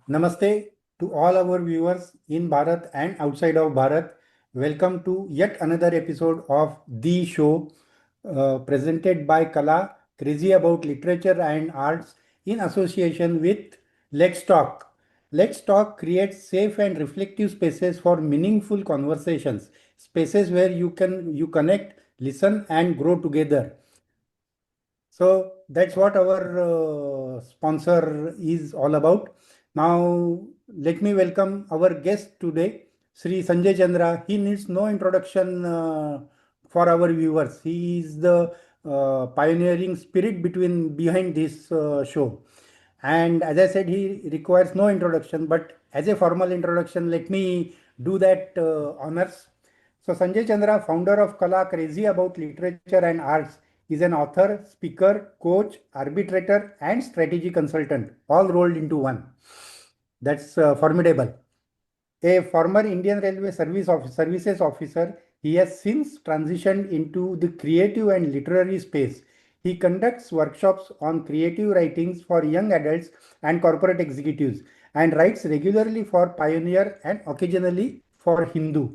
Namaste to all our viewers in Bharat and outside of Bharat. Welcome to yet another episode of The Show presented by Kala, crazy about literature and arts in association with Let's Talk. Let's Talk creates safe and reflective spaces for meaningful conversations, spaces where you connect, listen and grow together. So that's what our sponsor is all about. Now, let me welcome our guest today, Sri Sanjay Chandra. He needs no introduction for our viewers. He is the pioneering spirit behind this show. And as I said, he requires no introduction, but as a formal introduction, let me do that honors. So, Sanjay Chandra, founder of Kala, crazy about literature and arts, is an author, speaker, coach, arbitrator, and strategy consultant, all rolled into one. That's formidable. A former Indian Railway Services officer, he has since transitioned into the creative and literary space. He conducts workshops on creative writings for young adults and corporate executives and writes regularly for Pioneer and occasionally for Hindu.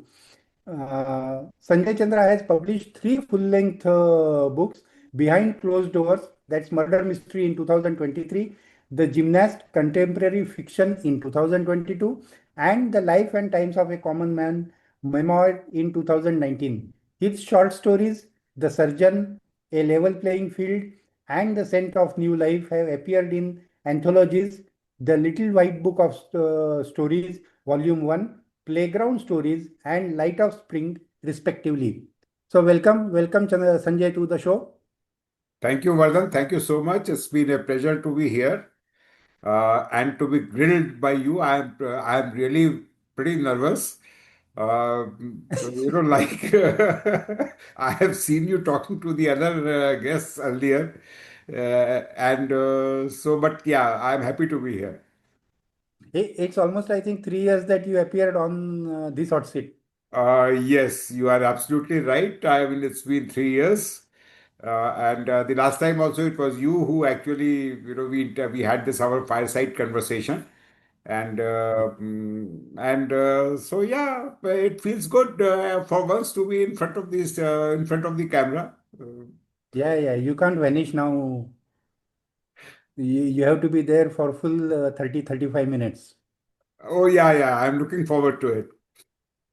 Sanjay Chandra has published three full-length books: Behind Closed Doors, that's Murder Mystery in 2023, The Gymnast, Contemporary Fiction in 2022, and The Life and Times of a Common Man, Memoir in 2019. His short stories, The Surgeon, A Level Playing Field, and The Scent of New Life have appeared in anthologies, The Little White Book of Stories, Volume 1, Playground Stories, and Light of Spring, respectively. So, welcome Sanjay to the show. Thank you, Vardhan. Thank you so much. It's been a pleasure to be here and to be grilled by you. I'm really pretty nervous. Like I have seen you talking to the other guests earlier, but yeah, I'm happy to be here. It's almost, I think, 3 years that you appeared on this hot seat. Yes, you are absolutely right. I mean, it's been 3 years. And the last time also it was you who actually, we had this our fireside conversation, so yeah, it feels good for once to be in front of this in front of the camera. Yeah, you can't vanish now. You have to be there for full 30, 35 minutes. Oh yeah, yeah, I'm looking forward to it.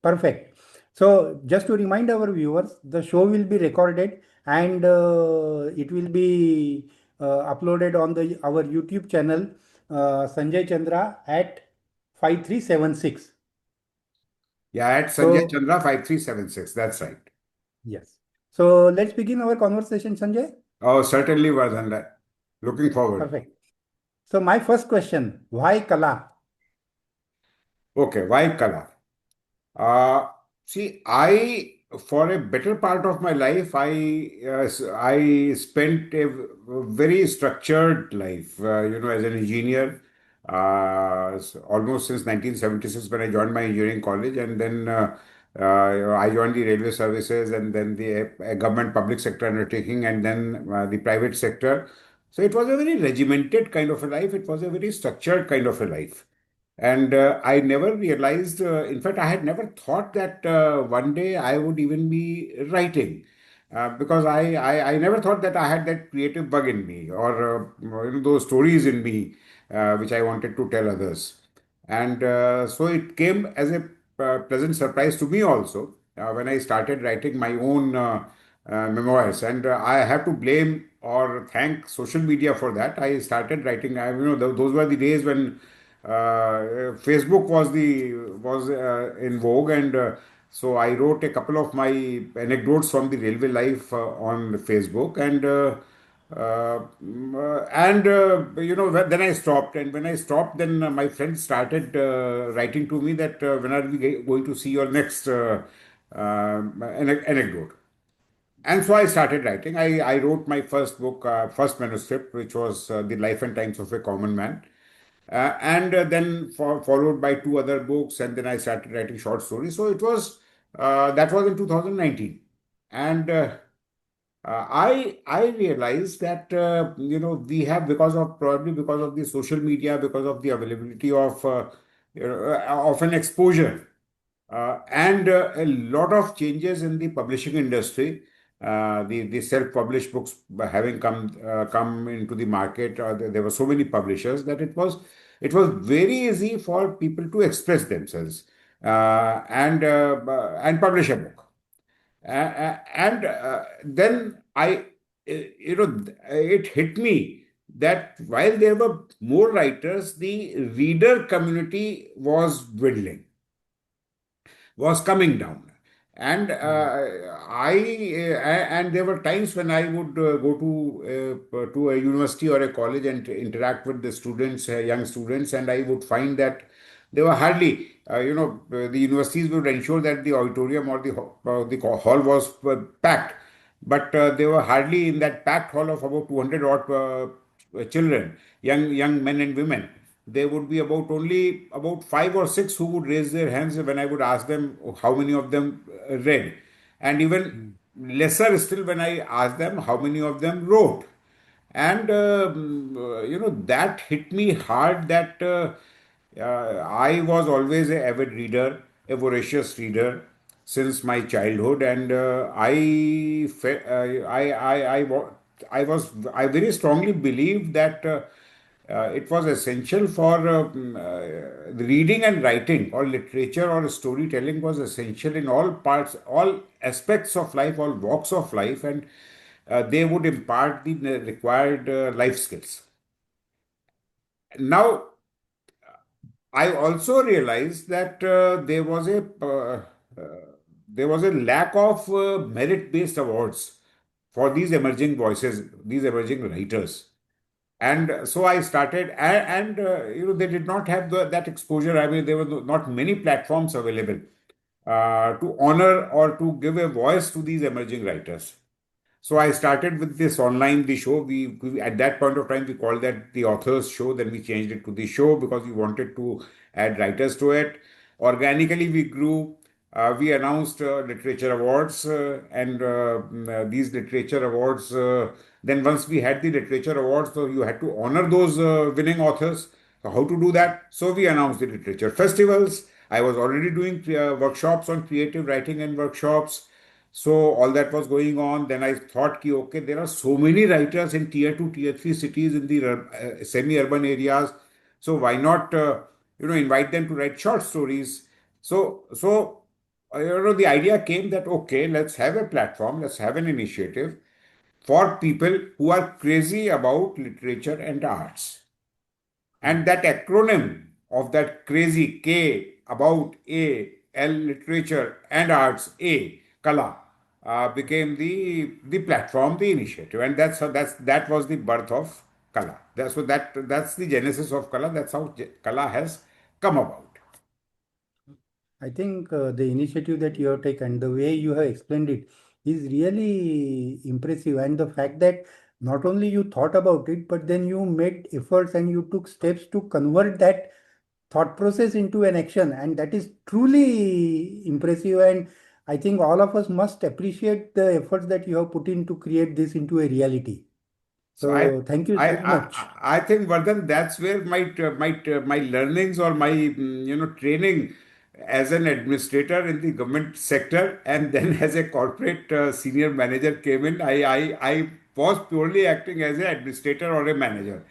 Perfect. So, just to remind our viewers, the show will be recorded and it will be uploaded on the our YouTube channel, Sanjay Chandra at 5376. Yeah, at Sanjay So, Chandra 5376. That's right. yes. So, let's begin our conversation, Sanjay. Oh, certainly, Vardhan. Looking forward. Perfect. So, my first question, why Kala? Okay, why color? Uh, See, I for a better part of my life, I spent a very structured life. As an engineer, almost since 1976 when I joined my engineering college, and then I joined the railway services, and then the government public sector undertaking, and then the private sector. So it was a very regimented kind of a life. It was a very structured kind of a life. And I never realized, in fact, I had never thought that one day I would even be writing. Because I never thought that I had that creative bug in me or those stories in me which I wanted to tell others. And so it came as a pleasant surprise to me also when I started writing my own memoirs. And I have to blame or thank social media for that. I started writing, those were the days when Facebook was in vogue, and so I wrote a couple of my anecdotes from the railway life on Facebook, then I stopped, and when I stopped, then my friends started writing to me that when are we going to see your next anecdote. And so I started writing. I wrote my first book, first manuscript, which was The Life and Times of a Common Man, and then followed by two other books, and then I started writing short stories. So it was that was in 2019, and I realized that we have, because of, probably because of the social media, because of the availability of an exposure, and a lot of changes in the publishing industry. The self-published books having come into the market, there were so many publishers that it was very easy for people to express themselves, and publish a book. And then it hit me that while there were more writers, the reader community was coming down. And Mm, there were times when I would go to a university or a college and interact with the students, young students, and I would find that there were hardly, the universities would ensure that the auditorium or the hall was packed, but there were hardly in that packed hall of about 200 odd children, young men and women. There would be only about five or six who would raise their hands when I would ask them how many of them read, and even mm, lesser still when I asked them how many of them wrote. And that hit me hard, that I was always a avid reader, a voracious reader since my childhood, and I very strongly believed that it was essential for reading and writing, or literature or storytelling was essential in all parts, all aspects of life, all walks of life, and they would impart the required life skills. Now, I also realized that there was a lack of merit-based awards for these emerging voices, these emerging writers. And so I started, and they did not have that exposure. I mean, there were not many platforms available to honor or to give a voice to these emerging writers. So I started with this online, the show. We at that point of time we called that the authors show. Then we changed it to the show because we wanted to add writers to it. Organically we grew. We announced literature awards, and these literature awards. Then once we had the literature awards, so you had to honor those winning authors. So how to do that? So we announced the literature festivals. I was already doing workshops on creative writing and workshops. So all that was going on. Then I thought, ki, okay, there are so many writers in tier two, tier three cities in the semi-urban areas. So why not, invite them to write short stories? So the idea came that, okay, let's have a platform, let's have an initiative for people who are crazy about literature and arts. And mm. that acronym of that crazy K, about A, L, literature and arts, A, Kala, became the platform, the initiative, and that was the birth of Kala. That's the genesis of Kala. That's how Kala has come about. I think the initiative that you have taken, the way you have explained it, is really impressive. And the fact that not only you thought about it, but then you made efforts and you took steps to convert that thought process into an action. And that is truly impressive. And I think all of us must appreciate the efforts that you have put in to create this into a reality. So I So thank you I so I, much. I think, Vardhan, that's where my learnings, or my training as an administrator in the government sector, and then as a corporate senior manager came in. I was purely acting as an administrator or a manager,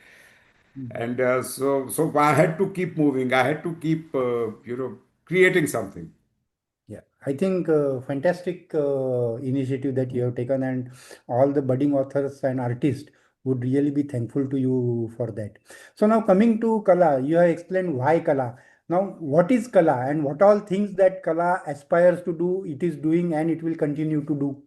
and so I had to keep moving. I had to keep creating something. Yeah, I think fantastic initiative that you have taken, and all the budding authors and artists would really be thankful to you for that. So now coming to Kala, you have explained why Kala. Now, what is Kala and what all things that Kala aspires to do, it is doing and it will continue to do?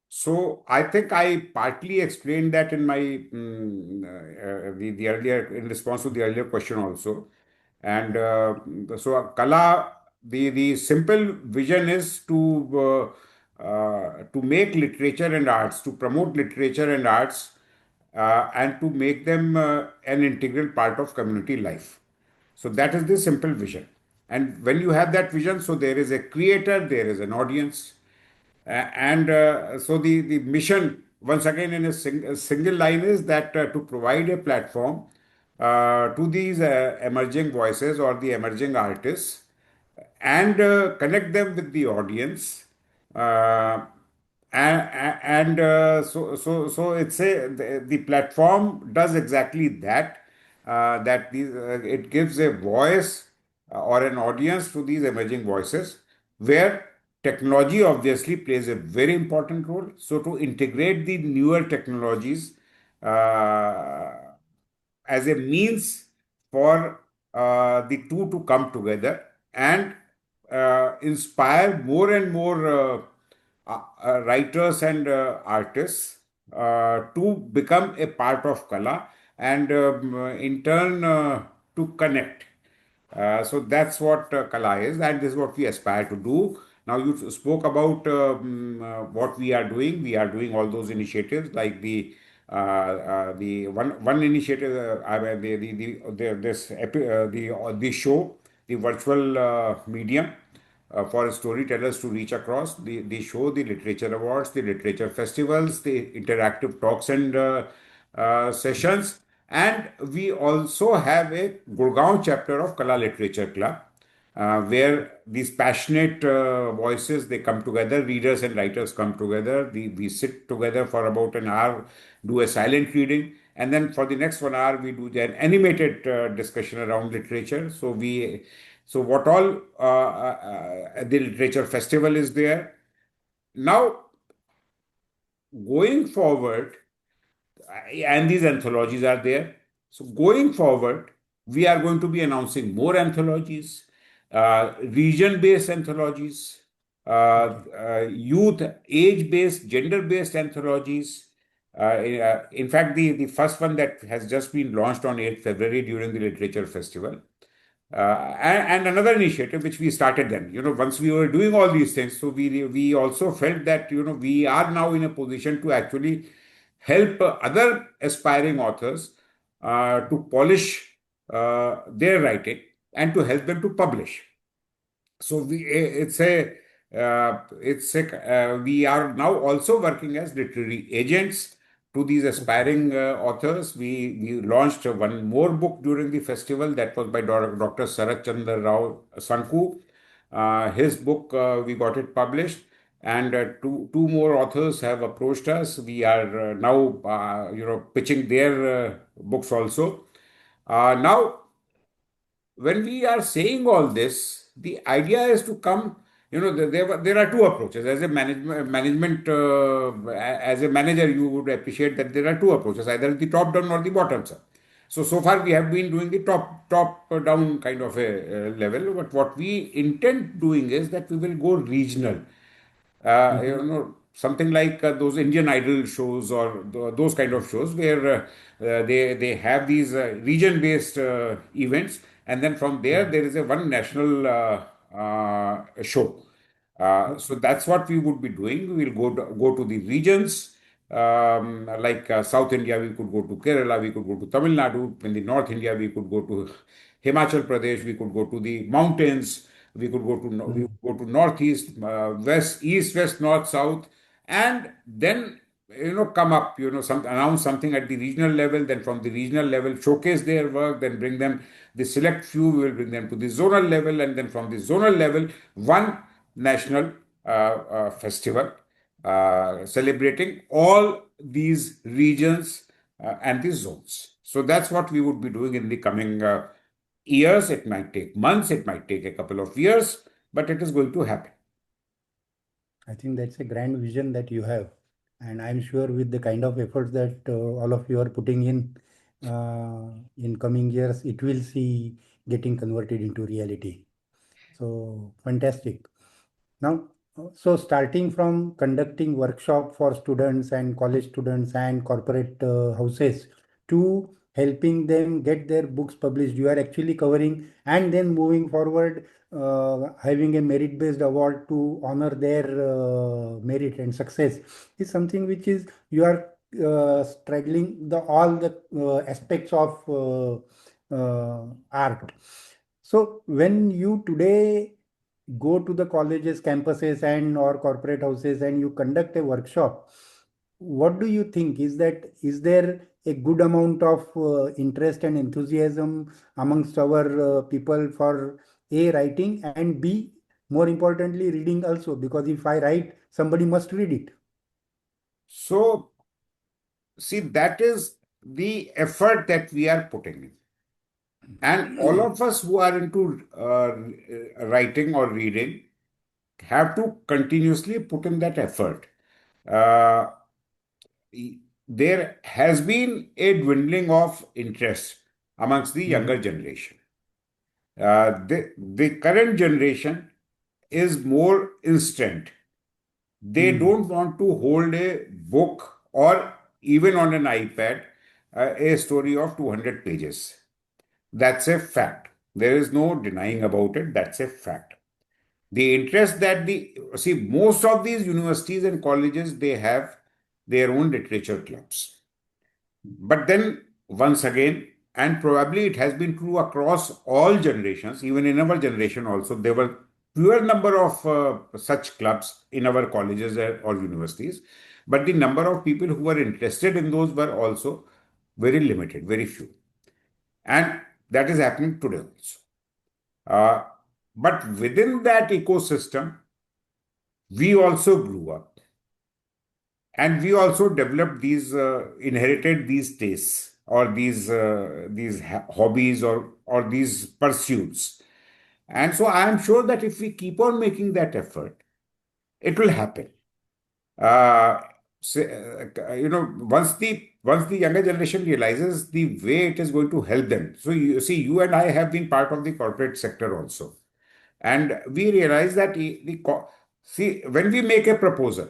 So I think I partly explained that in my the earlier, in response to the earlier question also. And so Kala, the simple vision is to make literature and arts, to promote literature and arts, and to make them an integral part of community life. So that is the simple vision. And when you have that vision, so there is a creator, there is an audience. And so the mission, once again, in a single line, is that to provide a platform to these emerging voices or the emerging artists and connect them with the audience. Uh, so it's a the platform does exactly that. It gives a voice or an audience to these emerging voices, where technology obviously plays a very important role. So to integrate the newer technologies uh, as a means for the two to come together and inspire more and more writers and artists to become a part of Kala, and in turn to connect. So that's what Kala is, and this is what we aspire to do. Now, you spoke about what we are doing. We are doing all those initiatives, like the one initiative, I mean, the this the show, the virtual medium for storytellers to reach across, the show, the literature awards, the literature festivals, the interactive talks and sessions. And we also have a Gurgaon chapter of Kala Literature Club, where these passionate voices, they come together, readers and writers come together. We sit together for about an hour, do a silent reading, and then for the next 1 hour we do an animated discussion around literature. So what all the literature festival is there. Now, going forward, and these anthologies are there. So going forward, we are going to be announcing more anthologies, region-based anthologies, Okay. youth, age-based, gender-based anthologies. In fact, the first one that has just been launched on 8th February during the Literature Festival. And another initiative which we started then, once we were doing all these things, so we also felt that we are now in a position to actually help other aspiring authors to polish their writing and to help them to publish. So we are now also working as literary agents to these Okay. aspiring authors. We launched one more book during the festival, that was by Dr. Sanjay Chandra Rao Sanku. His book, we got it published, and two more authors have approached us. We are now pitching their books also. Now, when we are saying all this, the idea is to come. There are two approaches. As a as a manager, you would appreciate that there are two approaches, either the top down or the bottom up. So far we have been doing the top down kind of a level, but what we intend doing is that we will go regional. Mhm. Something like those Indian Idol shows, or those kind of shows, where they have these region-based events, and then from there Right. there is a one national show. So Okay. that's what we would be doing. We will go to the regions. Like South India, we could go to Kerala, we could go to Tamil Nadu. In the North India, we could go to Himachal Pradesh, we could go to the mountains, we Mm. could go to northeast, west, east, west, north, south, and then come up, announce something at the regional level. Then from the regional level, showcase their work. Then bring them, the select few will bring them to the zonal level, and then from the zonal level, one national festival celebrating all these regions and these zones. So that's what we would be doing in the coming years. It might take months, it might take a couple of years, but it is going to happen. I think that's a grand vision that you have. And I'm sure with the kind of efforts that all of you are putting in coming years, it will see getting converted into reality. So fantastic. Now, so starting from conducting workshop for students and college students and corporate houses to helping them get their books published, you are actually covering, and then moving forward, having a merit-based award to honor their merit and success is something which is you are struggling the all the aspects of art. So when you today go to the colleges, campuses, and or corporate houses, and you conduct a workshop, what do you think? Is there a good amount of interest and enthusiasm amongst our people for A, writing, and B, more importantly, reading also? Because if I write, somebody must read it. So, see, that is the effort that we are putting in. And all of us who are into writing or reading have to continuously put in that effort. Uh, there has been a dwindling of interest amongst the Mhm. younger generation. The current generation is more instant. They Hmm. don't want to hold a book or even on an iPad a story of 200 pages. That's a fact. There is no denying about it. That's a fact. The interest that the see most of these universities and colleges, they have their own literature clubs. But then once again, and probably it has been true across all generations, even in our generation also, there were fewer number of such clubs in our colleges or universities. But the number of people who were interested in those were also very limited, very few. And that is happening today also. Uh, but within that ecosystem, we also grew up and we also developed these, inherited these tastes or these hobbies or these pursuits. And so I am sure that if we keep on making that effort, it will happen. Uh, once the younger generation realizes the way it is going to help them. So you see, you and I have been part of the corporate sector also. And we realize that see, when we make a proposal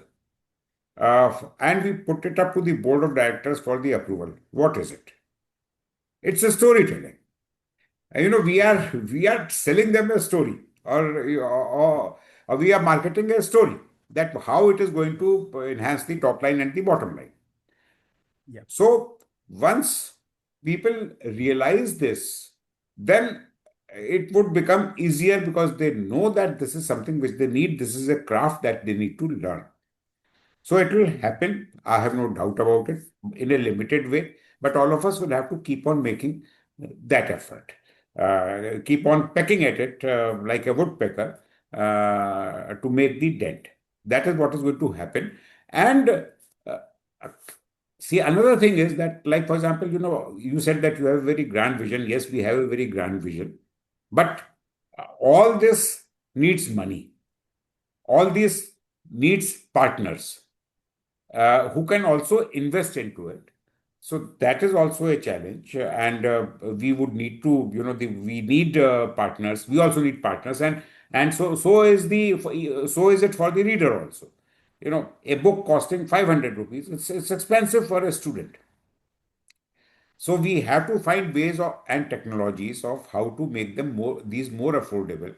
and we put it up to the board of directors for the approval, what is it? It's a storytelling. And, we are selling them a story, or we are marketing a story that how it is going to enhance the top line and the bottom line. Yeah. So once people realize this, then it would become easier because they know that this is something which they need. This is a craft that they need to learn. So it will happen. I have no doubt about it in a limited way, but all of us will have to keep on making that effort. Keep on pecking at it like a woodpecker to make the dent. That is what is going to happen. And see, another thing is that, like, for example, you said that you have a very grand vision. Yes, we have a very grand vision. But all this needs money. All this needs partners who can also invest into it. So that is also a challenge, and we would need to, we need partners. We also need partners, and so is it for the reader also. A book costing 500 rupees, it's expensive for a student. So we have to find ways and technologies of how to make them more affordable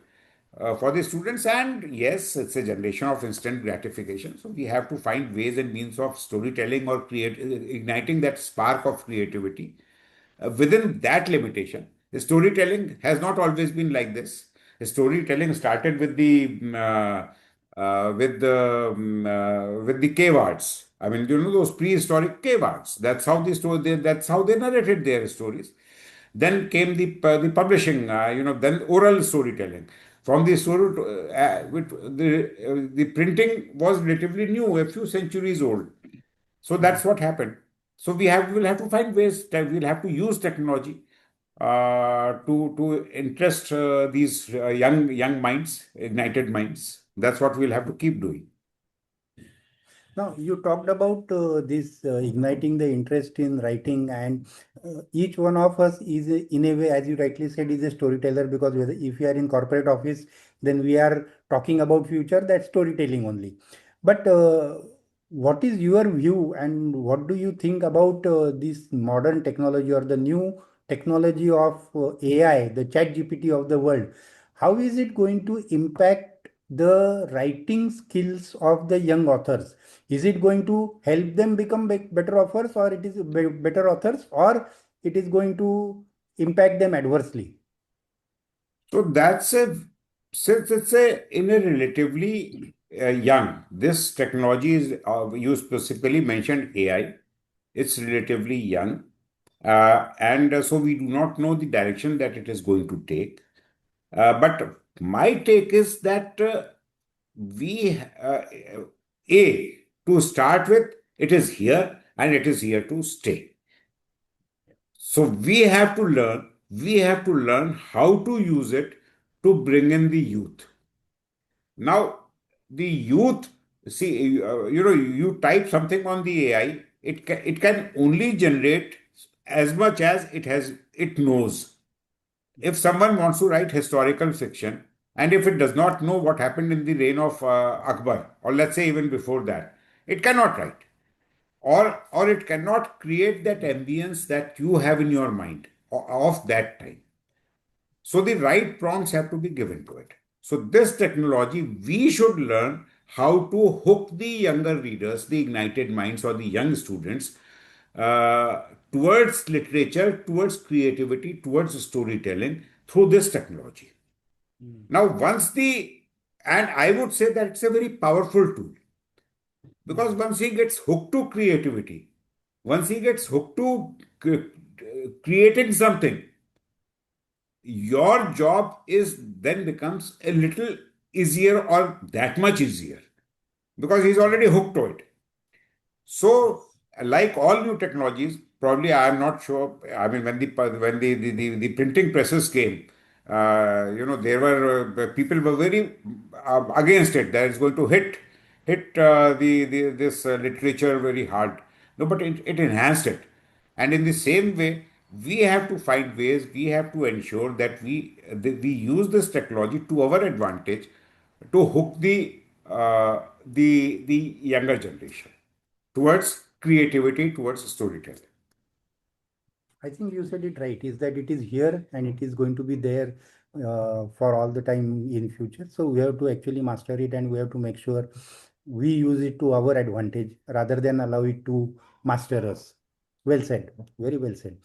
for the students. And yes, it's a generation of instant gratification. So we have to find ways and means of storytelling or igniting that spark of creativity within that limitation. The storytelling has not always been like this. The storytelling started with the cave arts. I mean, those prehistoric cave arts. That's how they narrated their stories. Then came the publishing. Then oral storytelling. From the story, the printing was relatively new, a few centuries old. So Mhm. that's what happened. So we'll have to find ways that we'll have to use technology to interest these young minds, ignited minds. That's what we'll have to keep doing. Now, you talked about this igniting the interest in writing, and each one of us is, in a way, as you rightly said, is a storyteller, because if we are in corporate office, then we are talking about future, that's storytelling only. But what is your view, and what do you think about this modern technology or the new technology of AI, the chat GPT of the world? How is it going to impact the writing skills of the young authors? Is it going to help them become better authors, or it is better authors, or it is going to impact them adversely? So that's a since it's in a relatively young, this technology is, you specifically mentioned AI, it's relatively young. And so we do not know the direction that it is going to take. But my take is that we, A, to start with, it is here and it is here to stay. So we have to learn how to use it to bring in the youth. Now, the youth, see, you type something on the AI, it can only generate as much as it knows. If someone wants to write historical fiction, and if it does not know what happened in the reign of Akbar, or let's say even before that, it cannot write, or it cannot create that ambience that you have in your mind of that time. So the right prompts have to be given to it. So this technology, we should learn how to hook the younger readers, the ignited minds or the young students uh, towards literature, towards creativity, towards storytelling through this technology. Mm. Now, and I would say that it's a very powerful tool because Mm. once he gets hooked to creativity, once he gets hooked to creating something, your job is then becomes a little easier or that much easier because he's already hooked to it. So, like all new technologies, probably I am not sure. I mean, when the printing presses came, there were people were very against it. That it's going to hit the this literature very hard. No, but it enhanced it. And in the same way, we have to find ways. We have to ensure that we use this technology to our advantage to hook the younger generation towards creativity, towards storytelling. I think you said it right, is that it is here and it is going to be there for all the time in future. So we have to actually master it and we have to make sure we use it to our advantage rather than allow it to master us. Well said, very well said.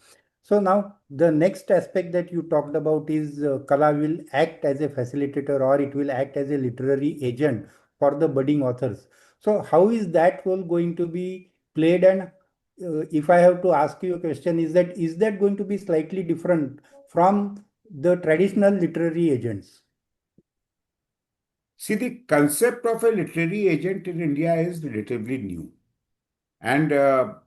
So now the next aspect that you talked about is Kala will act as a facilitator or it will act as a literary agent for the budding authors. So how is that role going to be played, and if I have to ask you a question, is that going to be slightly different from the traditional literary agents? See, the concept of a literary agent in India is relatively new. And there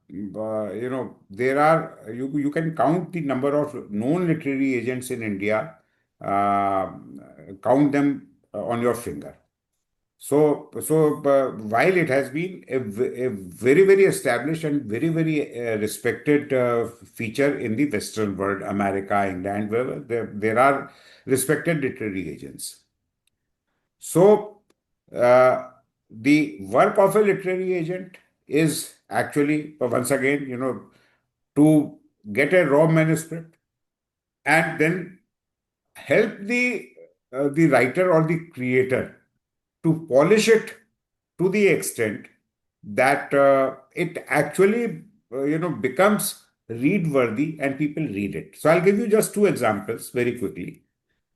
are you can count the number of known literary agents in India, uh, count them on your finger. So while it has been a very, very established and very, very respected feature in the Western world, America, England, where there are respected literary agents. So uh, the work of a literary agent is actually, once again, to get a raw manuscript and then help the writer or the creator to polish it to the extent that it actually becomes read worthy and people read it. So I'll give you just two examples very quickly.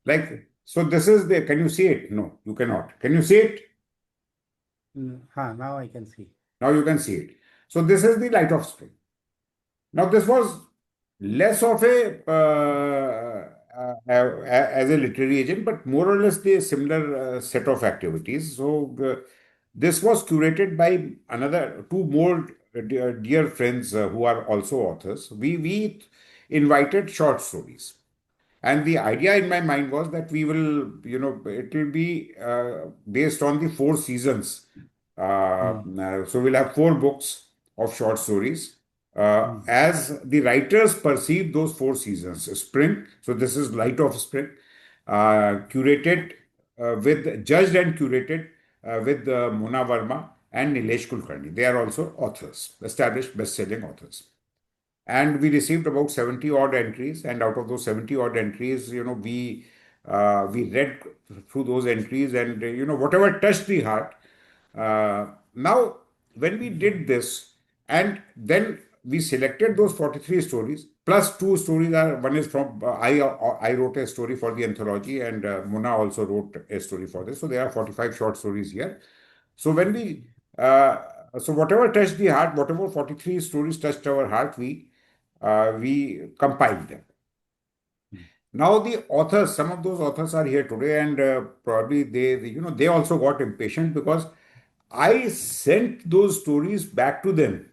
Like, so this is the, can you see it? No, you cannot. Can you see it? Now I can see. Now you can see it. So this is the Light of Spring. Now this was less of as a literary agent, but more or less the similar set of activities. So this was curated by another two more dear friends who are also authors. We invited short stories. And the idea in my mind was that we will, it will be based on the four seasons. Mm, So we'll have four books of short stories. mm, As the writers perceive those four seasons, spring, so this is Light of Spring, curated judged and curated with Mona Verma and Nilesh Kulkarni. They are also authors, established best-selling authors, and we received about 70 odd entries, and out of those 70 odd entries, we read through those entries, and whatever touched the heart. Now when we did this, and then we selected those 43 stories, plus two stories are, one is from, I wrote a story for the anthology, and Mona also wrote a story for this. So there are 45 short stories here. So when we, so whatever touched the heart, whatever 43 stories touched our heart, we compiled them. Now the authors, some of those authors are here today, and probably they also got impatient because I sent those stories back to them,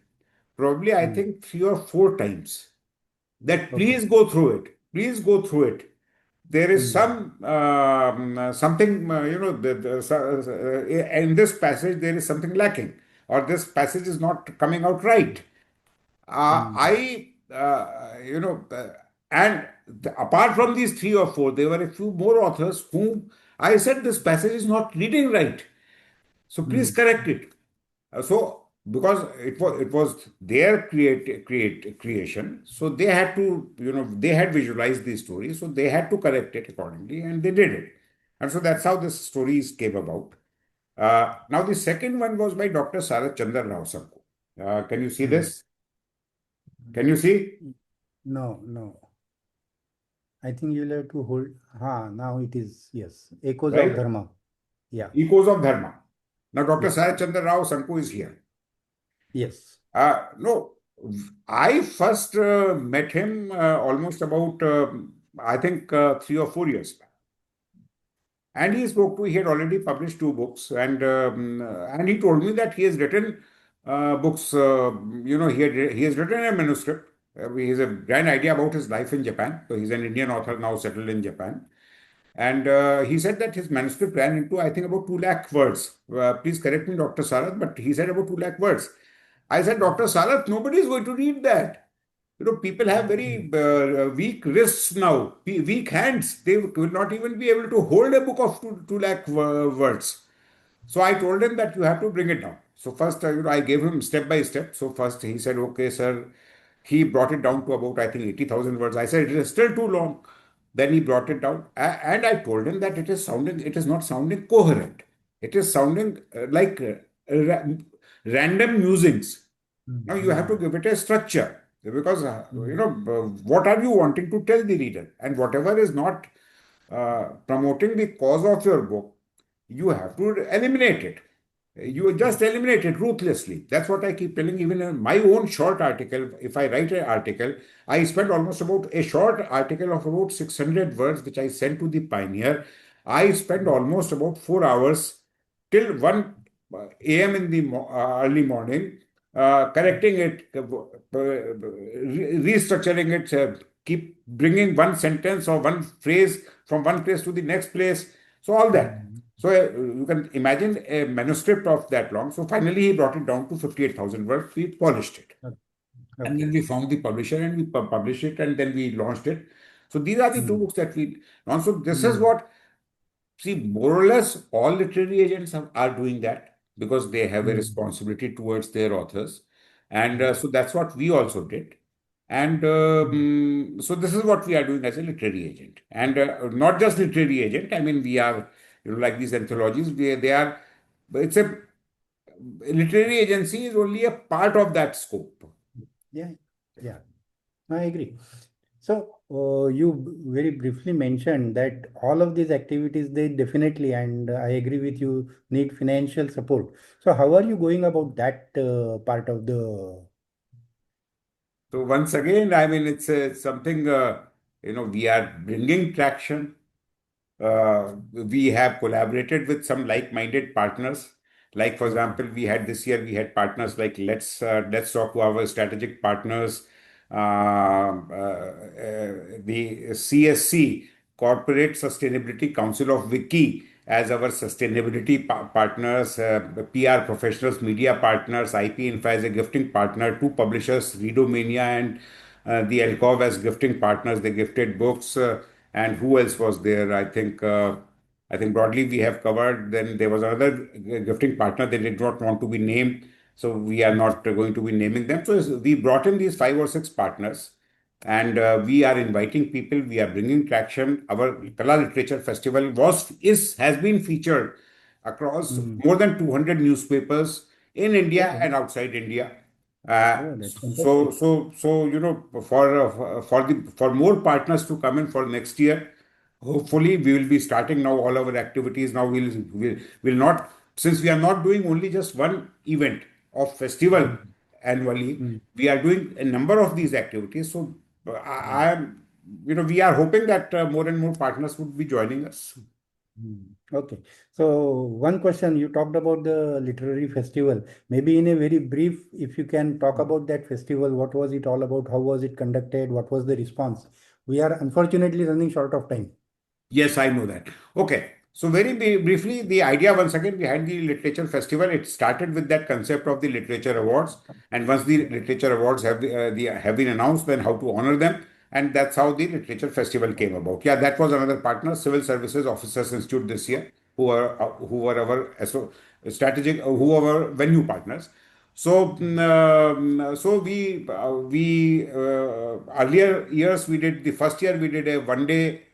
probably I Mm. think 3 or 4 times, that Okay. please go through it, please go through it. There is Mm. something, in this passage there is something lacking, or this passage is not coming out right. Mm. I, and apart from these 3 or 4, there were a few more authors whom I said this passage is not reading right. So please Mm. correct it. So because it was their creation, so they had to, they had visualized the story, so they had to correct it accordingly, and they did it. And so that's how the stories came about. Now the second one was by Dr. Sarath Chandra Rao Sanku. Can you see Mm. this? Can you see? No, no. I think you'll have to hold. Now it is, yes. Echoes of Right? Dharma. Yeah. Echoes of Dharma. Now Dr. Yes. Sarath Chandra Rao Sanku is here. Yes. No, I first met him almost about, I think, 3 or 4 years back. And he spoke to, he had already published 2 books, and he told me that he has written books. He has written a manuscript. He has a grand idea about his life in Japan. So he's an Indian author now settled in Japan. And he said that his manuscript ran into, I think, about 2 lakh words. Please correct me, Dr. Sarath, but he said about 2 lakh words. I said, Dr. Sarath, nobody is going to read that. People have very Mm. weak wrists now, weak hands. They will not even be able to hold a book of 2 lakh words. So I told him that you have to bring it down. So first, I gave him step by step. So first he said, okay, sir. He brought it down to about, I think, 80,000 words. I said, it is still too long. Then he brought it down. And I told him that it is not sounding coherent. It is sounding like random musings. Now you have to Mm. give it a structure, because Mm. what are you wanting to tell the reader, and whatever is not promoting the cause of your book, you have to eliminate it. You just eliminate it ruthlessly. That's what I keep telling. Even in my own short article, if I write an article, I spend almost about a short article of about 600 words, which I sent to the Pioneer. I spend Mm. almost about 4 hours till 1 a.m. in the early morning, correcting it, restructuring it, keep bringing one sentence or one phrase from one place to the next place. So all that. Mm. So you can imagine a manuscript of that long. So finally, he brought it down to 58,000 words. We polished it. Okay. And then Okay. we found the publisher and we published it, and then we launched it. So these are the 2 books that we launched. So this is Mm. what, see, more or less all literary agents are doing that, because they have a Mm. responsibility towards their authors. And Mm. so that's what we also did. And Mm. so this is what we are doing as a literary agent. And not just literary agent, I mean, we are, like these anthologies, they are, it's a literary agency is only a part of that scope. Yeah. Yeah. I agree. So, you very briefly mentioned that all of these activities, they definitely, and I agree with you, need financial support. So, how are you going about that part of the? So once again, I mean, it's something, we are bringing traction. We have collaborated with some like-minded partners. Like, for Okay. example, we had this year, we had partners like Let's Talk to our strategic partners, the CSC, Corporate Sustainability Council of Wiki, as our sustainability partners, PR professionals, media partners, IP Info as a gifting partner, 2 publishers, Readomania and the Alcove as gifting partners. They gifted books. And who else was there? I think broadly we have covered. Then there was another gifting partner. They did not want to be named, so we are Mm. not going to be naming them. So we brought in these 5 or 6 partners, and we are inviting people. We are bringing traction. Our Kala Literature Festival has been featured across Mm. more than 200 newspapers in India Okay. and outside India. Uh, Oh, that's so, fantastic. so, so, for more partners to come in for next year, hopefully we will be starting now all our activities. Now will not, since we are not doing only just one event of festival Mm, annually, mm, we are doing a number of these activities. So mm, I am, we are hoping that more and more partners would be joining us. mm. Okay. So one question, you talked about the literary festival. Maybe in a very brief, if you can talk about that festival, what was it all about? How was it conducted? What was the response? We are unfortunately running short of time. Yes, I know that. Okay. So very briefly, the idea once again behind the literature festival, it started with that concept of the literature awards. And once the literature awards have been announced, then how to honor them, and that's how the literature festival came about. Yeah, that was another partner, Civil Services Officers Institute this year, who were our strategic, who were our venue partners. So, we earlier years we did, the first year we did a 1 day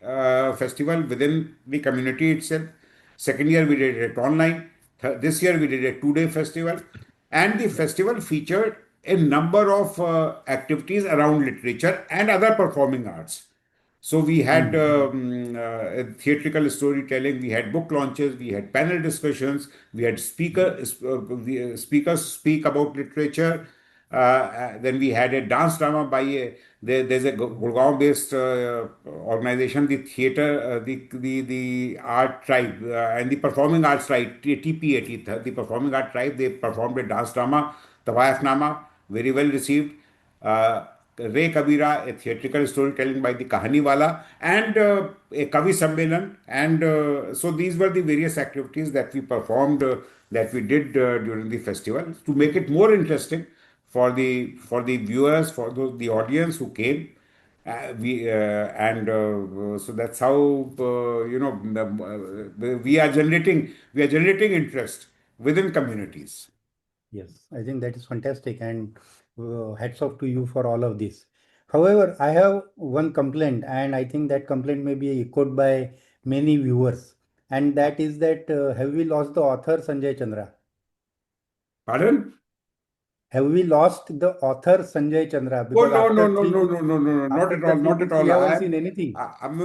festival within the community itself. Second year we did it online. This year we did a 2 day festival, and the festival featured a number of activities around literature and other performing arts. So we had Mm, theatrical storytelling, we had book launches, we had panel discussions, we had speakers speak about literature. Then we had a dance drama by there's a Gurgaon-based organization, the theater, the art tribe and the performing arts tribe, TPA, the performing art tribe. They performed a dance drama, Tawayaf Nama, very well received. uh, Ray Kabira, a theatrical storytelling by the Kahaniwala, and a Kavi Sammelan. And so these were the various activities that we performed, that we did during the festival to make it more interesting for the viewers, for the audience who came. We and So that's how we are generating interest within communities. yes, I think that is fantastic, and hats off to you for all of this. However, I have one complaint, and I think that complaint may be echoed by many viewers, and that is that have we lost the author Sanjay Chandra? Pardon? Have we lost the author Sanjay Chandra? Oh, Because no, no, no, no, no, no, no, no, not after at all, the three not at books, we all. haven't seen anything.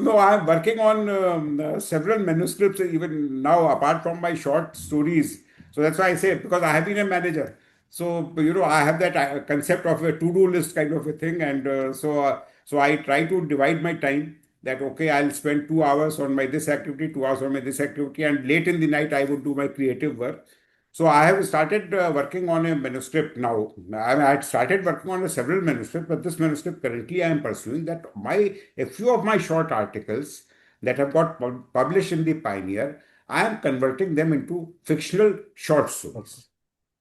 No, I'm working on several manuscripts even now, apart from my short stories. So that's why I say, because I have been a manager. So, I have that concept of a to-do list kind of a thing. And so I try to divide my time that, okay, I'll spend 2 hours on my this activity, 2 hours on my this activity, and late in the night, I would do my creative work. So I have started working on a manuscript now. I had started working on several manuscripts, but this manuscript currently I am pursuing that a few of my short articles that have got published in the Pioneer, I am converting them into fictional short Okay. stories.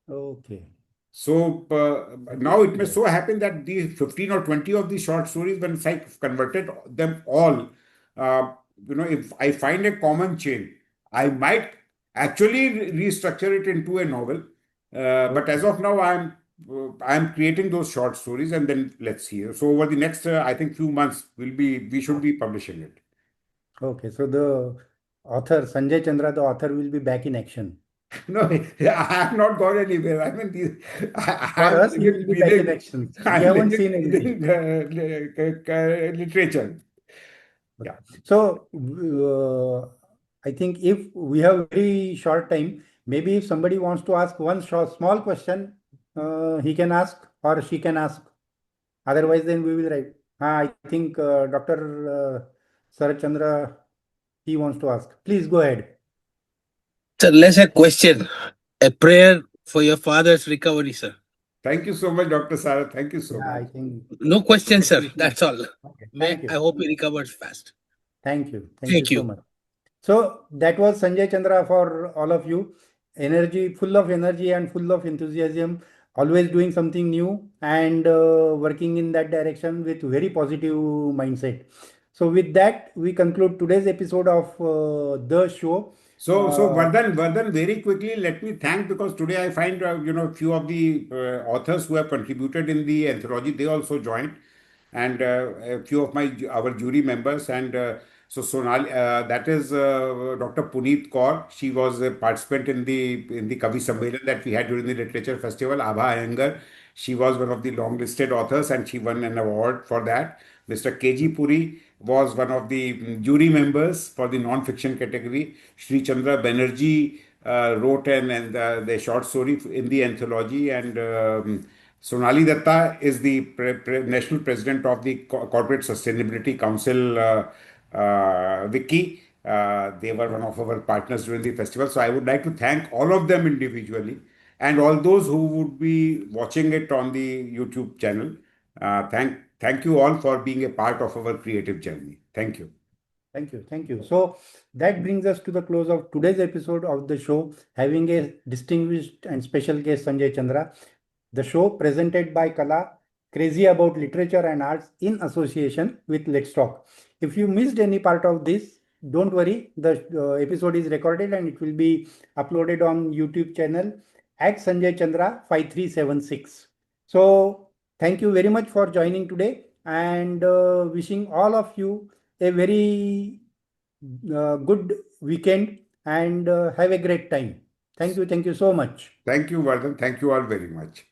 Okay. So Good now to it may hear. so happen that the 15 or 20 of the short stories, when I converted them all, if I find a common chain, I might actually restructure it into a novel. But as Okay. of now, I'm creating those short stories, and then let's see. So over the next, I think, few months, we should be publishing it. Okay. So the author, Sanjay Chandra, the author will be back in action. No, I have not gone anywhere. I mean, For I'm us, he living, will be back in breathing, action. We I'm haven't living, seen anything. breathing literature. Okay. Yeah. So I think if we have very short time, maybe if somebody wants to ask one short, small question, he can ask or she can ask. Otherwise, then we will write. I think Dr. Sarat Chandra, he wants to ask. Please go ahead. Sir, let's a question. A prayer for your father's recovery, sir. Thank you so much, Dr. Sarah. Thank you so Yeah, I much. think No question, let sir. me see. That's all. Okay. May Thank I you. hope he recovers fast. Thank you. Thank you Thank so you. much. So that was Sanjay Chandra for all of you. Energy, full of energy and full of enthusiasm, always doing something new and working in that direction with very positive mindset. So with that, we conclude today's episode of the show. So Uh, Vardhan, very quickly, let me thank, because today I find few of the authors who have contributed in the anthology, they also joined, and a few of our jury members, and so Sonal, that is Dr. Puneet Kaur. She was a participant in the Kavi Sammelan that we had during the literature festival. Abha Iyengar, She was one of the long-listed authors, and she won an award for that. Mr. KG Puri was one of the jury members for the non-fiction category. Sri Chandra Banerjee wrote the short story in the anthology, and Sonali Datta is the national president of the Corporate Sustainability Council, Wiki. They were one of our partners during the festival. So I would like to thank all of them individually, and all those who would be watching it on the YouTube channel. Thank you all for being a part of our creative journey. Thank you. Thank you. Thank you. So that brings us to the close of today's episode of the show, having a distinguished and special guest, Sanjay Chandra. The show presented by Kala, crazy about literature and arts in association with Let's Talk. If you missed any part of this, don't worry. The episode is recorded and it will be uploaded on YouTube channel at Sanjay Chandra 5376. So thank you very much for joining today, and wishing all of you a very good weekend, and have a great time. Thank you. Thank you so much. Thank you, Vardhan. Thank you all very much.